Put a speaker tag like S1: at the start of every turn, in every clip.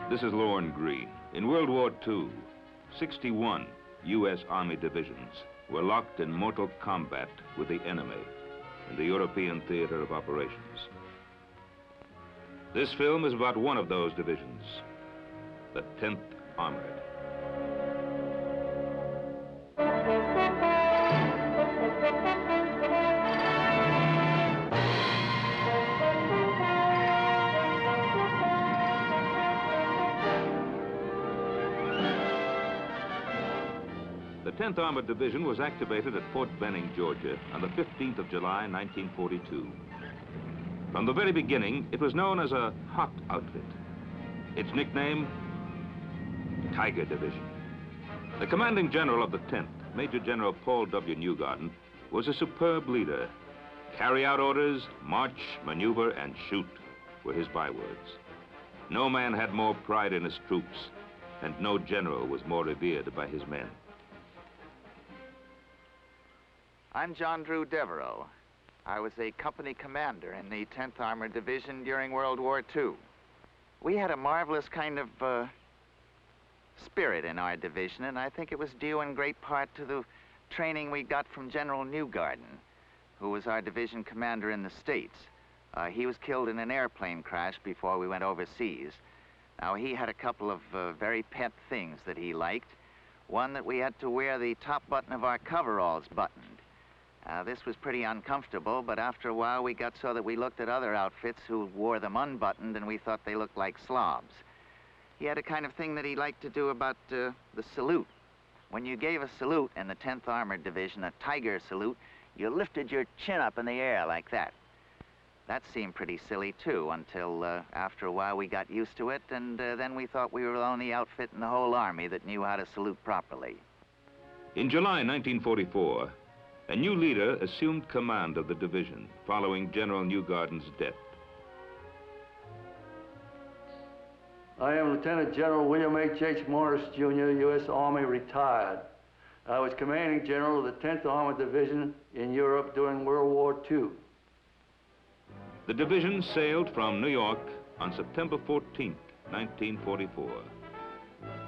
S1: This is Lorne Green. In World War II, 61 U.S. Army divisions were locked in mortal combat with the enemy in the European theater of operations. This film is about one of those divisions, the 10th Armored. The 10th Armored Division was activated at Fort Benning, Georgia, on the 15th of July, 1942. From the very beginning, it was known as a hot outfit. Its nickname, Tiger Division. The commanding general of the 10th, Major General Paul W. Newgarden, was a superb leader. Carry out orders, march, maneuver, and shoot were his bywords. No man had more pride in his troops, and no general was more revered by his men.
S2: I'm John Drew Devereaux. I was a company commander in the 10th Armored Division during World War II. We had a marvelous kind of spirit in our division, and I think it was due in great part to the training we got from General Newgarden, who was our division commander in the States. He was killed in an airplane crash before we went overseas. Now, he had a couple of very pet things that he liked. One, that we had to wear the top button of our coveralls buttoned. This was pretty uncomfortable, but after a while we got so that we looked at other outfits who wore them unbuttoned and we thought they looked like slobs. He had a kind of thing that he liked to do about the salute. When you gave a salute in the 10th Armored Division, a tiger salute, you lifted your chin up in the air like that. That seemed pretty silly too, until after a while we got used to it, and then we thought we were the only outfit in the whole Army that knew how to salute properly.
S1: In July 1944, a new leader assumed command of the division following General Newgarden's death.
S3: I am Lieutenant General William H. Morris, Jr., U.S. Army, retired. I was commanding general of the 10th Armored Division in Europe during World War II.
S1: The division sailed from New York on September 14, 1944.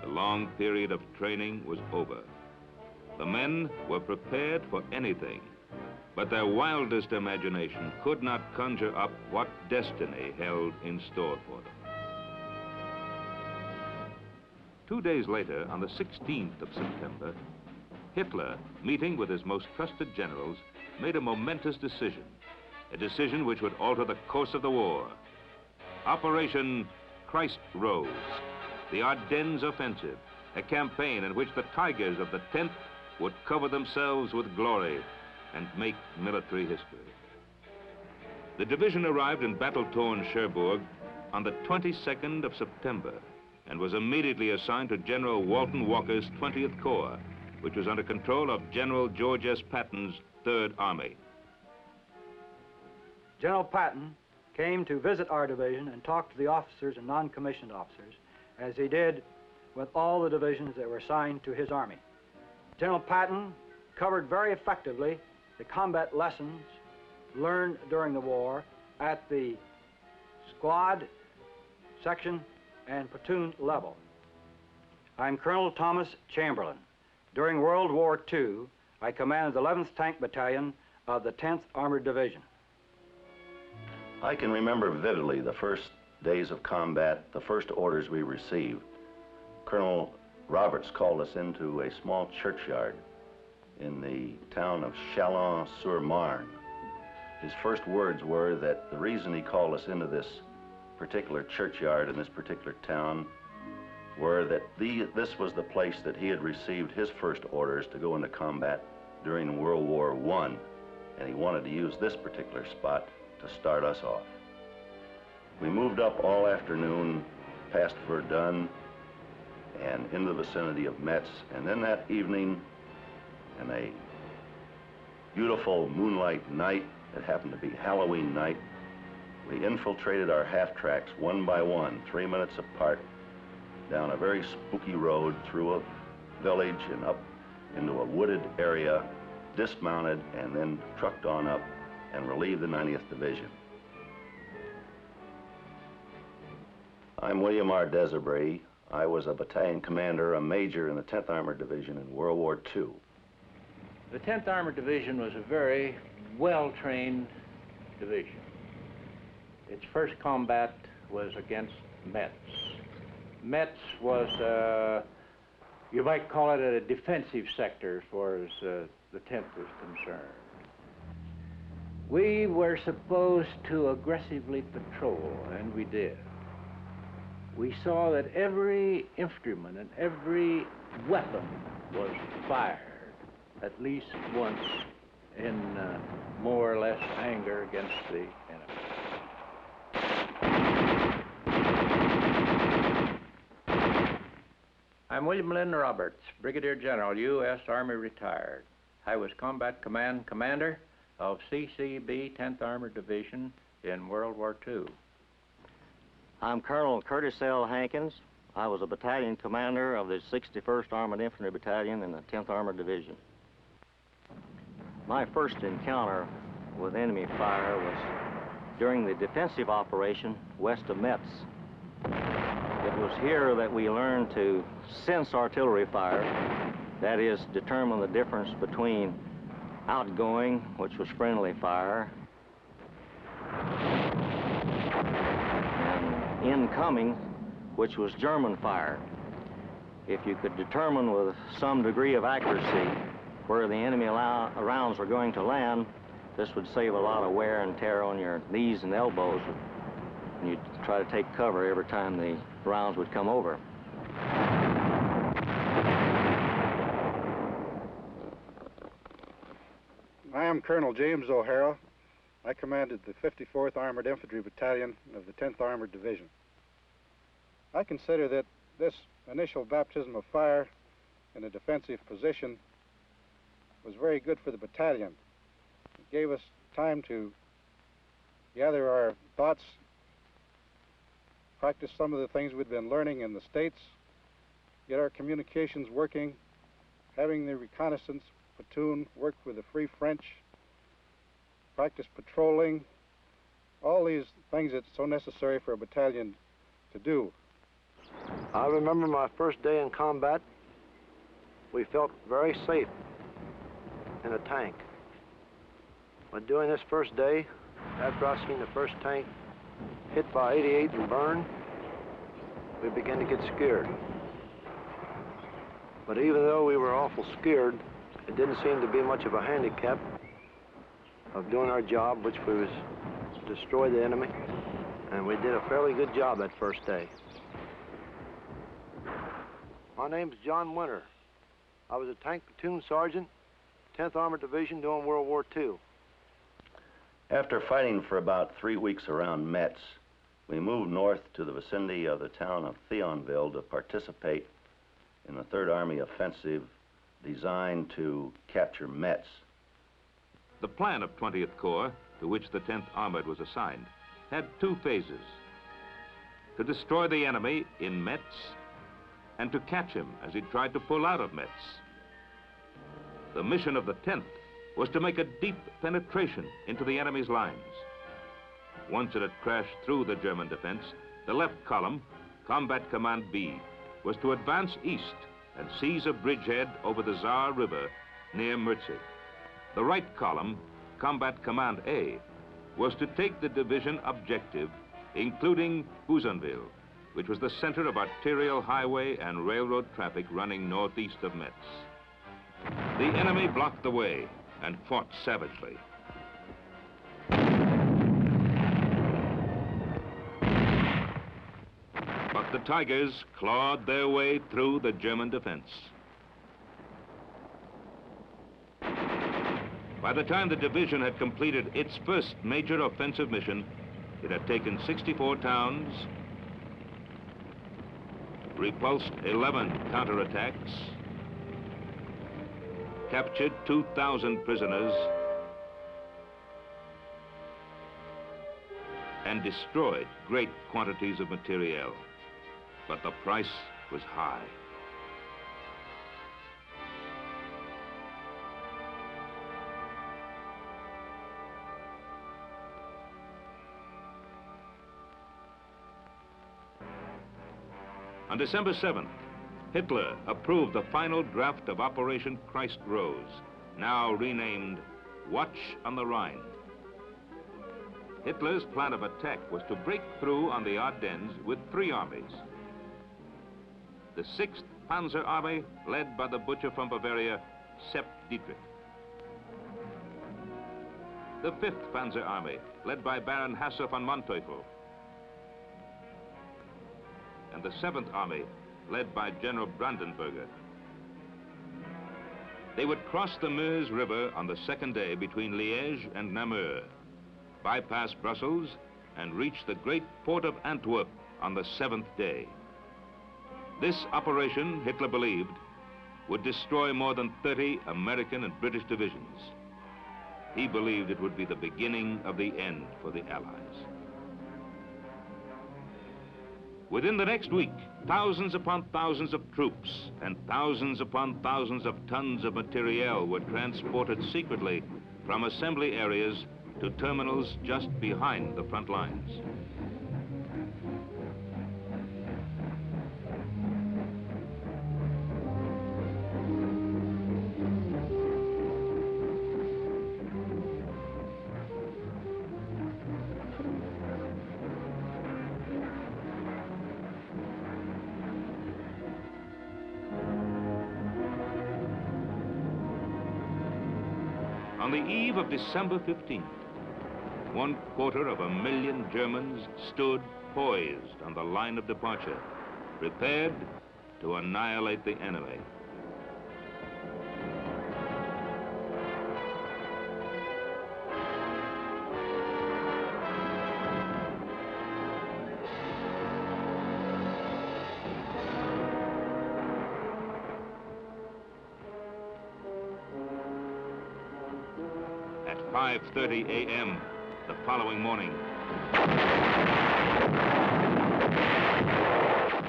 S1: The long period of training was over. The men were prepared for anything, but their wildest imagination could not conjure up what destiny held in store for them. 2 days later, on the 16th of September, Hitler, meeting with his most trusted generals, made a momentous decision, a decision which would alter the course of the war. Operation Christ Rose, the Ardennes Offensive, a campaign in which the Tigers of the 10th would cover themselves with glory and make military history. The division arrived in battle-torn Cherbourg on the 22nd of September and was immediately assigned to General Walton Walker's 20th Corps, which was under control of General George S. Patton's 3rd Army.
S4: General Patton came to visit our division and talk to the officers and non-commissioned officers, as he did with all the divisions that were assigned to his army. General Patton covered very effectively the combat lessons learned during the war at the squad, section, and platoon level. I'm Colonel Thomas Chamberlain. During World War II, I commanded the 11th Tank Battalion of the 10th Armored Division.
S5: I can remember vividly the first days of combat, the first orders we received. Colonel Roberts called us into a small churchyard in the town of Chalon-sur-Marne. His first words were that the reason he called us into this particular churchyard in this particular town were that this was the place that he had received his first orders to go into combat during World War I, and he wanted to use this particular spot to start us off. We moved up all afternoon past Verdun and into the vicinity of Metz, and then that evening, in a beautiful moonlight night, it happened to be Halloween night, we infiltrated our half-tracks one by one, 3 minutes apart, down a very spooky road through a village and up into a wooded area, dismounted, and then trucked on up and relieved the 90th Division. I'm William R. Desabry. I was a battalion commander, a major in the 10th Armored Division in World War II.
S6: The 10th Armored Division was a very well-trained division. Its first combat was against Metz. Metz was, you might call it a defensive sector as far as the 10th was concerned. We were supposed to aggressively patrol, and we did. We saw that every instrument and every weapon was fired at least once in more or less anger against the enemy. I'm William Lynn Roberts, Brigadier General, U.S. Army retired. I was Combat Command Commander of CCB 10th Armored Division in World War II.
S7: I'm Colonel Curtis L. Hankins. I was a battalion commander of the 61st Armored Infantry Battalion in the 10th Armored Division. My first encounter with enemy fire was during the defensive operation west of Metz. It was here that we learned to sense artillery fire, that is, determine the difference between outgoing, which was friendly fire, and incoming, which was German fire. If you could determine with some degree of accuracy where the enemy rounds were going to land, this would save a lot of wear and tear on your knees and elbows, and you'd try to take cover every time the rounds would come over.
S8: I am Colonel James O'Hara. I commanded the 54th Armored Infantry Battalion of the 10th Armored Division. I consider that this initial baptism of fire in a defensive position was very good for the battalion. It gave us time to gather our thoughts, practice some of the things we'd been learning in the States, get our communications working, having the reconnaissance platoon work with the Free French, practice patrolling, all these things that's so necessary for a battalion to do.
S3: I remember my first day in combat. We felt very safe in a tank. But during this first day, after I seen the first tank hit by 88 and burn, we began to get scared. But even though we were awful scared, it didn't seem to be much of a handicap of doing our job, which was to destroy the enemy. And we did a fairly good job that first day. My name's John Winter. I was a tank platoon sergeant, 10th Armored Division during World War II.
S5: After fighting for about 3 weeks around Metz, we moved north to the vicinity of the town of Thionville to participate in the 3rd Army offensive designed to capture Metz.
S1: The plan of 20th Corps, to which the 10th Armored was assigned, had 2 phases: to destroy the enemy in Metz and to catch him as he tried to pull out of Metz. The mission of the 10th was to make a deep penetration into the enemy's lines. Once it had crashed through the German defense, the left column, Combat Command B, was to advance east and seize a bridgehead over the Saar River near Mürtzig. The right column, Combat Command A, was to take the division objective, including Husenville, which was the center of arterial highway and railroad traffic running northeast of Metz. The enemy blocked the way and fought savagely. But the Tigers clawed their way through the German defense. By the time the division had completed its first major offensive mission, it had taken 64 towns, repulsed 11 counterattacks, captured 2,000 prisoners, and destroyed great quantities of materiel. But the price was high. On December 7th, Hitler approved the final draft of Operation Christ Rose, now renamed Watch on the Rhine. Hitler's plan of attack was to break through on the Ardennes with 3 armies. The 6th Panzer Army, led by the butcher from Bavaria, Sepp Dietrich. The 5th Panzer Army, led by Baron Hasse von Manteuffel. And the 7th Army, led by General Brandenberger. They would cross the Meuse River on the 2nd day between Liège and Namur, bypass Brussels, and reach the great port of Antwerp on the 7th day. This operation, Hitler believed, would destroy more than 30 American and British divisions. He believed it would be the beginning of the end for the Allies. Within the next week, thousands upon thousands of troops and thousands upon thousands of tons of materiel were transported secretly from assembly areas to terminals just behind the front lines. On the eve of December 15th, 250,000 Germans stood poised on the line of departure, prepared to annihilate the enemy. At 5:30 a.m. the following morning,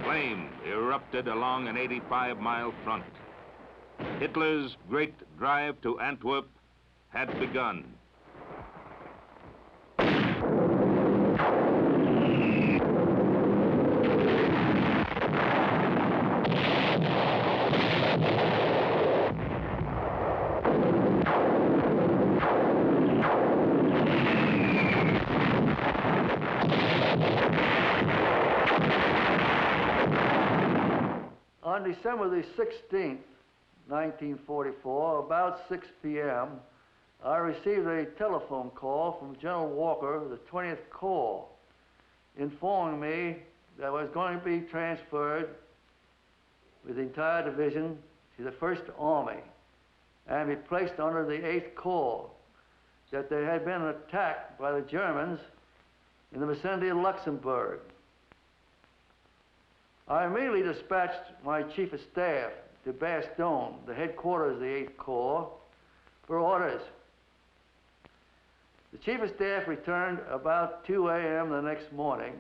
S1: flame erupted along an 85-mile front. Hitler's great drive to Antwerp had begun.
S3: On December the 16th, 1944, about 6 p.m., I received a telephone call from General Walker of the 20th Corps, informing me that I was going to be transferred with the entire division to the 1st Army and be placed under the 8th Corps, that there had been an attack by the Germans in the vicinity of Luxembourg. I immediately dispatched my Chief of Staff to Bastogne, the headquarters of the 8th Corps, for orders. The Chief of Staff returned about 2 a.m. the next morning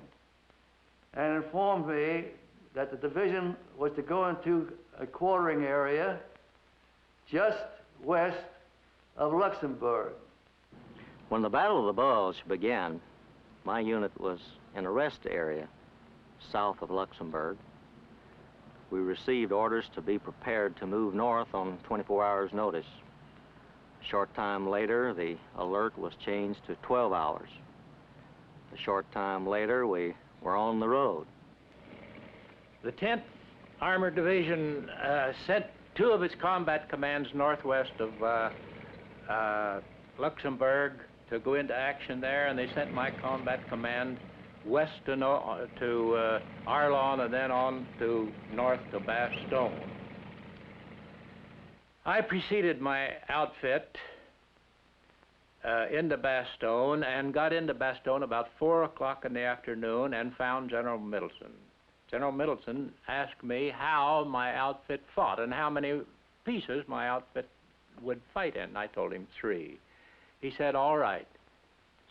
S3: and informed me that the division was to go into a quartering area just west of Luxembourg.
S7: When the Battle of the Bulge began, my unit was in a rest area south of Luxembourg. We received orders to be prepared to move north on 24 hours' notice. A short time later, the alert was changed to 12 hours. A short time later, we were on the road.
S6: The 10th Armored Division sent 2 of its combat commands northwest of Luxembourg to go into action there, and they sent my combat command west to Arlon and then on to north to Bastogne. I preceded my outfit into Bastogne and got into Bastogne about 4 o'clock in the afternoon and found General Middleton. General Middleton asked me how my outfit fought and how many pieces my outfit would fight in. I told him 3. He said, all right.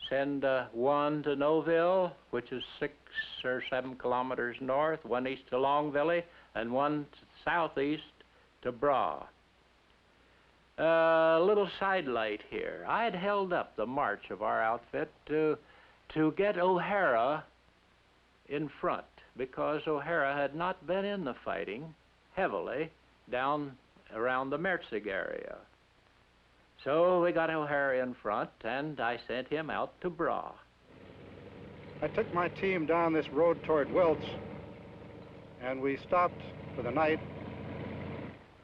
S6: Send 1 to Noville, which is 6 or 7 kilometers north, 1 east to Longville, and 1 southeast to Bras. A little sidelight here. I had held up the march of our outfit to get O'Hara in front. because O'Hara had not been in the fighting heavily down around the Merzig area. So we got O'Hara in front, and I sent him out to Bra.
S8: I took my team down this road toward Wiltz, and we stopped for the night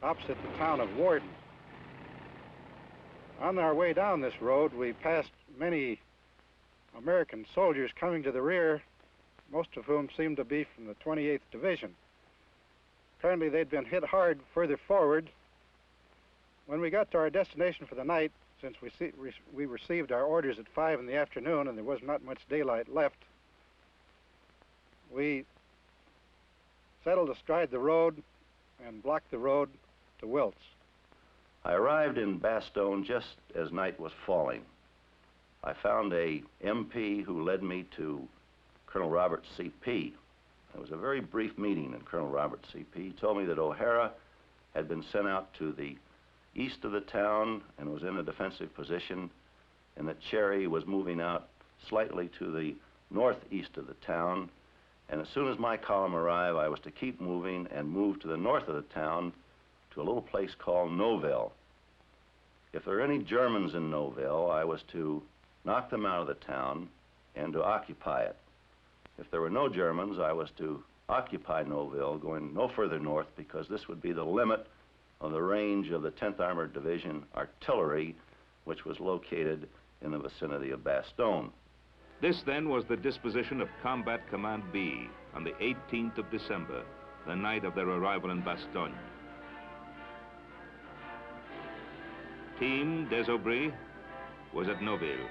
S8: opposite the town of Warden. On our way down this road, we passed many American soldiers coming to the rear, most of whom seemed to be from the 28th Division. Apparently they'd been hit hard further forward. When we got to our destination for the night, since we received our orders at 5 in the afternoon and there was not much daylight left, we settled astride the road and blocked the road to Wiltz.
S5: I arrived in Bastogne just as night was falling. I found a MP who led me to Colonel Robert C.P. It was a very brief meeting, and Colonel Robert C.P. told me that O'Hara had been sent out to the east of the town and was in a defensive position, and that Cherry was moving out slightly to the northeast of the town. And as soon as my column arrived, I was to keep moving and move to the north of the town to a little place called Novelle. If there were any Germans in Novelle, I was to knock them out of the town and to occupy it. If there were no Germans, I was to occupy Novelle, going no further north, because this would be the limit of the range of the 10th Armored Division artillery, which was located in the vicinity of Bastogne.
S1: This then was the disposition of Combat Command B on the 18th of December, the night of their arrival in Bastogne. Team des Aubry was at Noville.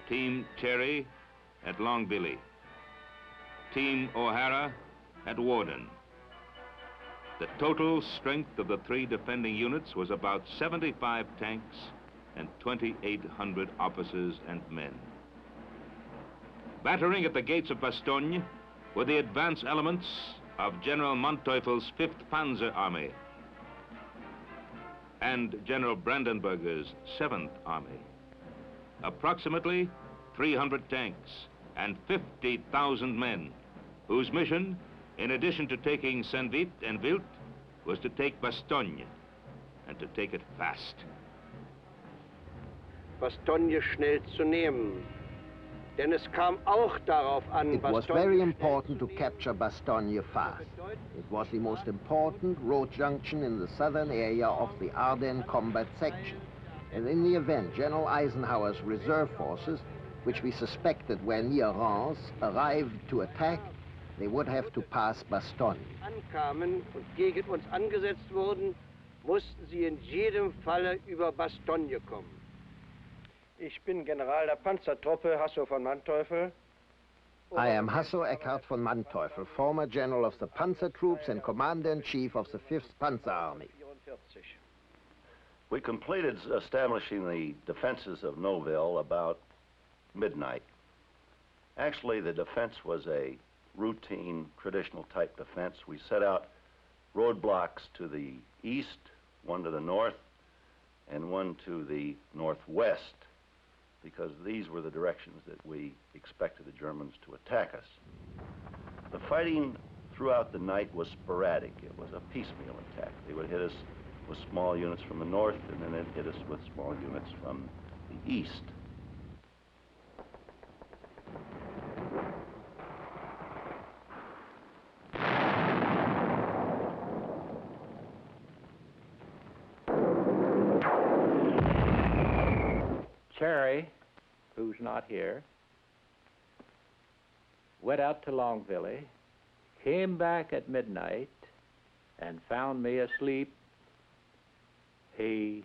S1: Team Cherry at Longvilly. Team O'Hara at Warden. The total strength of the three defending units was about 75 tanks and 2,800 officers and men. Battering at the gates of Bastogne were the advance elements of General Manteuffel's 5th Panzer Army and General Brandenberger's 7th Army. Approximately 300 tanks and 50,000 men, whose mission, in addition to taking Saint-Vit and Wild, was to take Bastogne, and to take it fast.
S9: Bastogne schnell zu nehmen. Denn es kam auch darauf an,
S10: it was very important to capture Bastogne fast. It was the most important road junction in the southern area of the Ardennes combat section. And in the event General Eisenhower's reserve forces, which we suspected were near Reims, arrived to attack, they would have to pass Bastogne.
S9: Ankamen und gegen uns angesetzt wurden, mussten sie in jedem Falle über Bastogne kommen. Ich bin General der Panzertruppe Hasso von Manteuffel.
S10: I am Hasso Eckhard von Manteuffel, former general of the Panzer Troops and commander-in-chief of the 5th Panzer Army.
S5: We completed establishing the defenses of Novelle about midnight. Actually, the defense was a routine, traditional type defense. We set out roadblocks to the east, one to the north, and one to the northwest, because these were the directions that we expected the Germans to attack us. The fighting throughout the night was sporadic. It was a piecemeal attack. They would hit us with small units from the north, and then they'd hit us with small units from the east.
S6: Cherry, who's not here, went out to Longvilly, came back at midnight, and found me asleep. He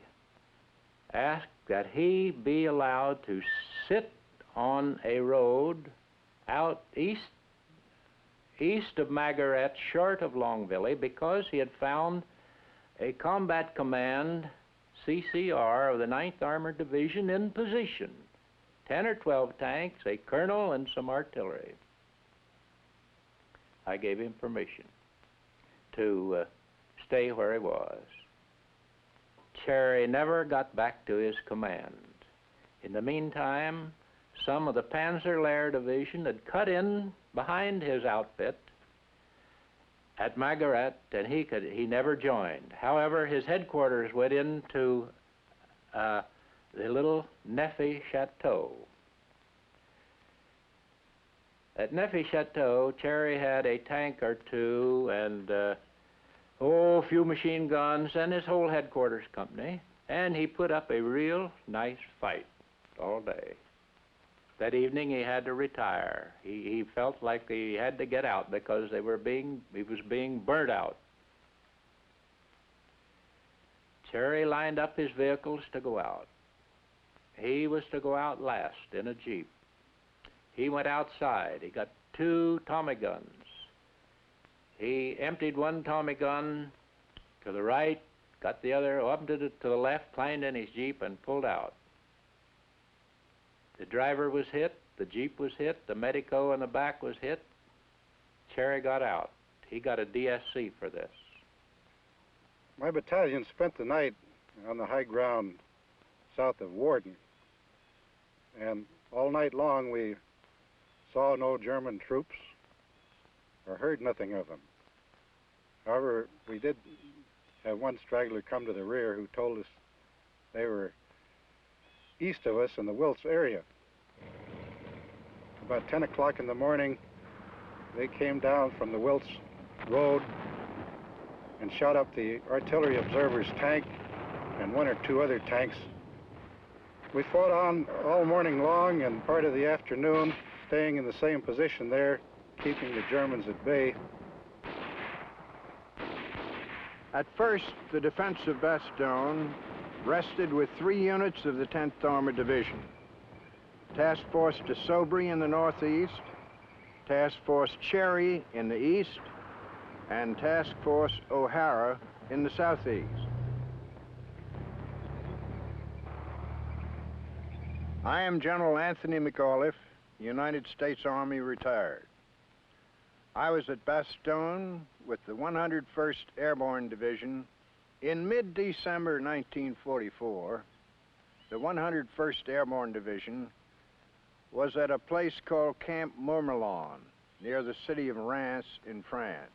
S6: asked that he be allowed to sit on a road out east of Magaret, short of Longvilly, because he had found a combat command CCR of the 9th Armored Division in position. 10 or 12 tanks, a colonel, and some artillery. I gave him permission to stay where he was. Cherry never got back to his command. In the meantime, some of the Panzer Lehr Division had cut in behind his outfit at Margaret, and he never joined. However, his headquarters went into the little Neffy Chateau. At Neffy Chateau, Cherry had a tank or two and a few machine guns and his whole headquarters company, and he put up a real nice fight all day. That evening he had to retire. He felt like he had to get out because he was being burnt out. Cherry lined up his vehicles to go out. He was to go out last in a Jeep. He went outside. He got 2 Tommy guns. He emptied one Tommy gun to the right, got the other, emptied it to the left, climbed in his Jeep, and pulled out. The driver was hit, the Jeep was hit, the medico in the back was hit. Cherry got out. He got a DSC for this.
S8: My battalion spent the night on the high ground south of Warden, and all night long we saw no German troops or heard nothing of them. However, we did have one straggler come to the rear who told us they were east of us in the Wiltz area. About 10 o'clock in the morning, they came down from the Wiltz Road and shot up the artillery observer's tank and 1 or 2 other tanks. We fought on all morning long and part of the afternoon, staying in the same position there, keeping the Germans at bay.
S11: At first, the defense of Bastogne rested with 3 units of the 10th Armored Division. Task Force de Sobry in the northeast, Task Force Cherry in the east, and Task Force O'Hara in the southeast. I am General Anthony McAuliffe, United States Army retired. I was at Bastogne with the 101st Airborne Division in mid-December 1944. The 101st Airborne Division was at a place called Camp Mourmelon, near the city of Reims in France.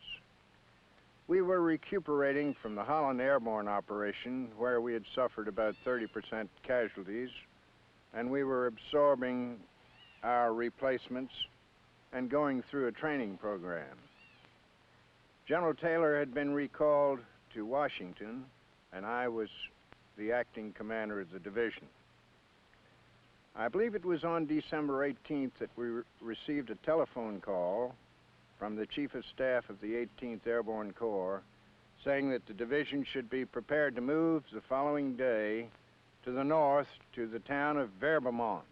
S11: We were recuperating from the Holland Airborne operation, where we had suffered about 30% casualties, and we were absorbing our replacements and going through a training program. General Taylor had been recalled to Washington, and I was the acting commander of the division. I believe it was on December 18th that we received a telephone call from the Chief of Staff of the 18th Airborne Corps saying that the division should be prepared to move the following day to the north to the town of Verbemont.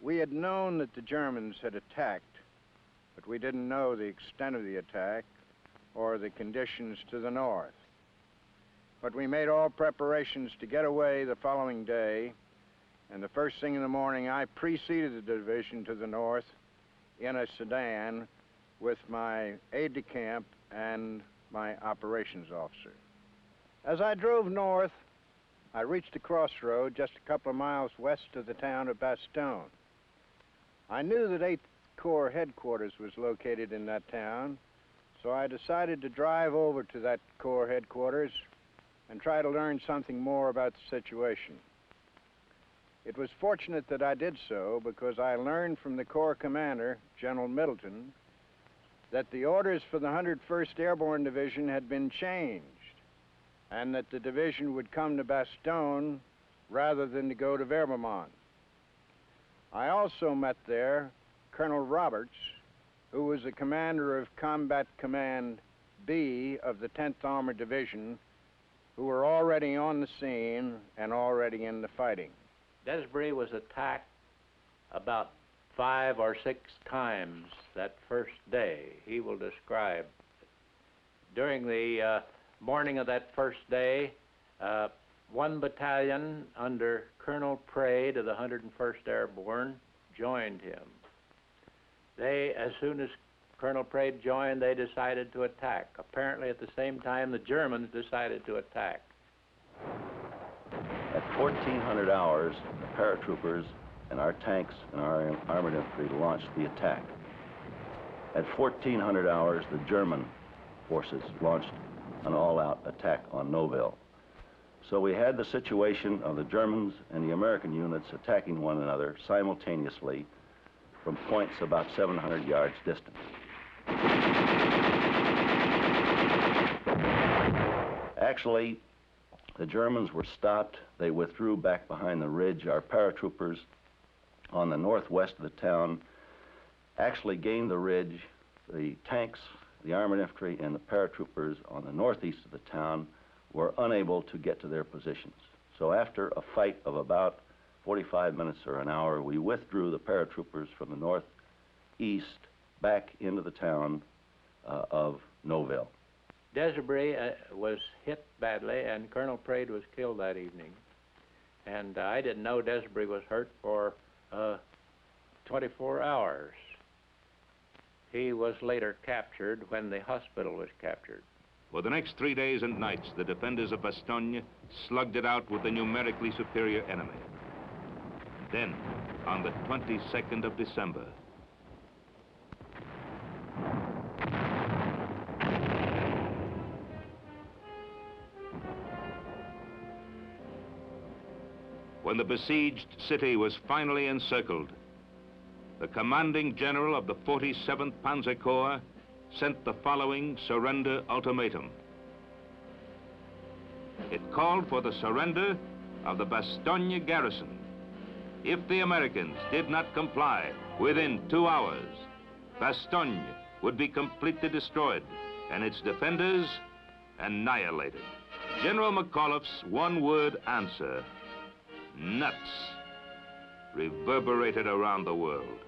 S11: We had known that the Germans had attacked, but we didn't know the extent of the attack or the conditions to the north. But we made all preparations to get away the following day, and the first thing in the morning I preceded the division to the north in a sedan with my aide-de-camp and my operations officer. As I drove north, I reached a crossroad just a couple of miles west of the town of Bastogne. I knew that 8th Corps headquarters was located in that town, so I decided to drive over to that Corps headquarters and try to learn something more about the situation. It was fortunate that I did so, because I learned from the Corps commander, General Middleton, that the orders for the 101st Airborne Division had been changed, and that the division would come to Bastogne rather than to go to Verbemont. I also met there Colonel Roberts, who was the commander of Combat Command B of the 10th Armored Division, who were already on the scene and already in the fighting.
S6: Desbury was attacked about 5 or 6 times that first day. He will describe. During the morning of that first day, one battalion under Colonel Praed of the 101st Airborne joined him. As soon as Colonel Praed joined, they decided to attack. Apparently at the same time, the Germans decided to attack.
S5: At 1400 hours, the paratroopers and our tanks and our armored infantry launched the attack. At 1400 hours, the German forces launched an all-out attack on Noville. So we had the situation of the Germans and the American units attacking one another simultaneously from points about 700 yards distant. Actually, the Germans were stopped. They withdrew back behind the ridge. Our paratroopers on the northwest of the town actually gained the ridge. The tanks, the armored infantry, and the paratroopers on the northeast of the town were unable to get to their positions. So after a fight of about 45 minutes or an hour, we withdrew the paratroopers from the northeast back into the town of Noville.
S6: Desiree was hit badly, and Colonel Praed was killed that evening. And I didn't know Desiree was hurt for 24 hours. He was later captured when the hospital was captured.
S1: For the next 3 days and nights, the defenders of Bastogne slugged it out with the numerically superior enemy. Then, on the 22nd of December, when the besieged city was finally encircled, the commanding general of the 47th Panzer Corps sent the following surrender ultimatum. It called for the surrender of the Bastogne garrison. If the Americans did not comply within 2 hours, Bastogne would be completely destroyed and its defenders annihilated. General McAuliffe's one-word answer, nuts, reverberated around the world.